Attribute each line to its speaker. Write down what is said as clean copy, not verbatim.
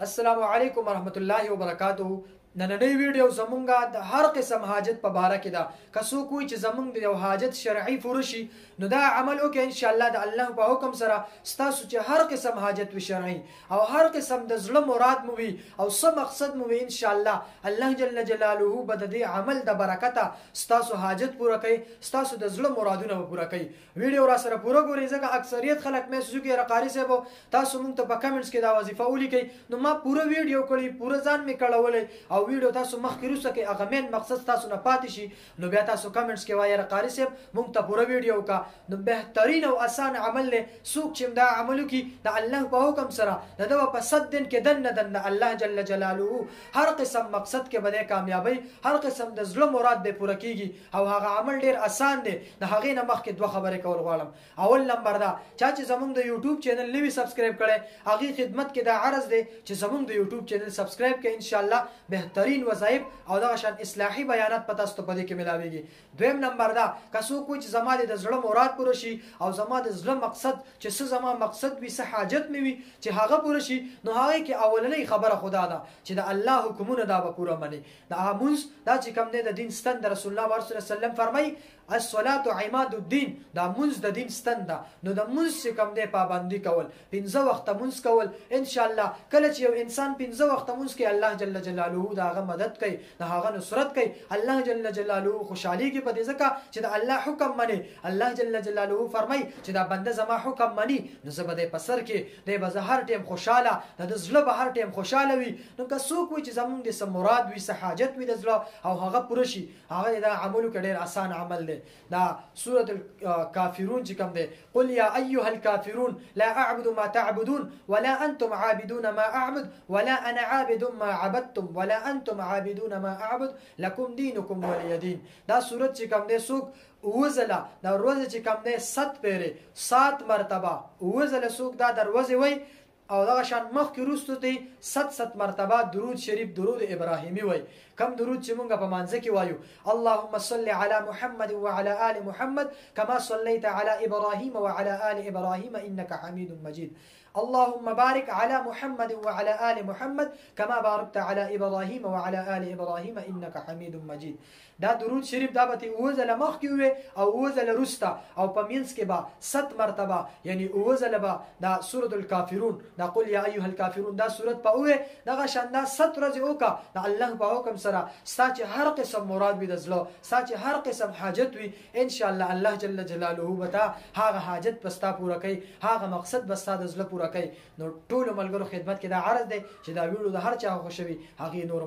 Speaker 1: السلام علیکم ورحمت الله وبرکاتہ. نننۍ ویډیو زمونږه د هر قسم حاجت په باره کې ده. که څوک وایي چې زمونږ د یو حاجت شرعي پوره شي نو دا عمل وکړئ ان شاء الله د الله په حکم سره ستاسو چې هر قسم حاجت وي شرعي او هر قسم د زړه مراد مو وي او څه مقصد مو وي ان شاء الله الله جل جلاله به د دې عمل د برکته ستاسو حاجت پوره کوي، ستاسو د زړه مرادونه به پوره کوي. ویډیو را سره پوره ګورئ ځکه اکثریت خلک میسج کوي رقاري صاحب تاسو مونږ ته په کمنټس کې دا وظیفه ولیکئ. نو ما پوره ویډیو کړی، پوره ځان مې کړولی او ویډیو تاسو مخکې روسه کې هغه مین مقصد تاسو نه پاتې شي نو بیا تاسو کمنټس کې وایي قاری صاحب مونږ ته پوره ویډیو وکړه. نو بهترین او اسان عمل دی څوک چې دا عمل وکړي د الله په حکم سره د ده په 100 دن کې دنه الله جل جلاله هر قسم مقصد کې به کامیابی، هر قسم د زړه مراد به پوره کیږي او هغه عمل ډیر اسان دی. د هغې نه مخکې دوه خبرې کول غواړم. اول نمبر دا چې زمونږ د یوټیوب چینل نوی سبسکرایب کړئ هغې خدمت کې دا عرض دی چې زمونږ د یوټیوب چینل سبسکرایب کړئ ان شاء الله بهترین وظایف او دغه شان اصلاحي بیانات په تاسو ته په دې کې ملاويږي. دویم نمبر دا که څوک وایي چې زما د زړه مراد پوره شي او زما د زړه مقصد چې څه زما مقصد وي څه حاجت مې وي چې هغه پوره شي نو هغې کې اولنۍ خبره خدا ده چې د الله حکمونه دا به پوره مني. د مونځ دا چې کوم دی د دین ستن د رسول الله صلی الله علیه وسلم فرمایي الصلاة عماد الدین، دا مونځ د دین ستن ده. نو د مونځ چې کوم دی پابندي کول، 15 وخته مونځ کول ان شاء الله. کله چې یو انسان 15 وخته مونځ کوي الله جل جلاله دا هغه مدد کوي، دا هغه نصرت کوي. الله جل جلاله خوشحاليږي په دې ځکه چې د الله حکم مني. الله جل جلاله فرمایي چې دا بنده زما حکم مني نو زه به دې په سر کې دی به زه هر ټیم خوشحاله، د زړه به هر ټیم خوشحاله وي. نو که څوک وایي چې زمونږ د څه مراد وي څه حاجت وي د زړه او هغه پوره شي هغه دا عمل وکړي ډېر اسان عمل دی. دا سورة الكافرون چې کوم دی قل یا ایها الكافرون لا اعبد ما تعبدون ولا انتم عابدون ما اعبد ولا انا عابد ما عبدتم ولا انتم عابدون ما اعبد لكم دينكم ولي دين. دا سورت چې کوم دی څوک اوزله دا روزه چې کوم دی 7 پیره 7 مرتبه اوزله څوک دا دروازه وای او دغه شان مخکې وروسته دی 7 مرتبه درود شریف درود ابراهیمی وای. کم درود چې مونږ په مانځه کې وایو اللهم صل على محمد وعلى آل محمد كما صليت على إبراهيم وعلى آل إبراهيم إنك حميد مجيد. اللهم بارك على محمد وعلى آل محمد كما باركت على إبراهيم وعلى آل إبراهيم إنك حميد مجيد. دا درود شریف دا به اوزله مخکې وي او اوزله وروسته او په منځ کې به 7 مرتبه یعنی اوزله به دا سورة الكافرون دا قل یا ایها الكافرون دا سورت په وي دغه شان دا 7 ورځې وکړه د الله په حکم سره ستا چې هر قسم مراد وي د زړه ستا چې هر قسم حاجت وي ان شاء الله الله جل جلاله به تا هغه حاجت به ستا پوره کوي، هغه مقصد به ستا د زړه پوره کوي. نو ټولو ملګرو خدمت کې دا عرض دی چې دا ویډیو د هر چا خوښوي هغې نور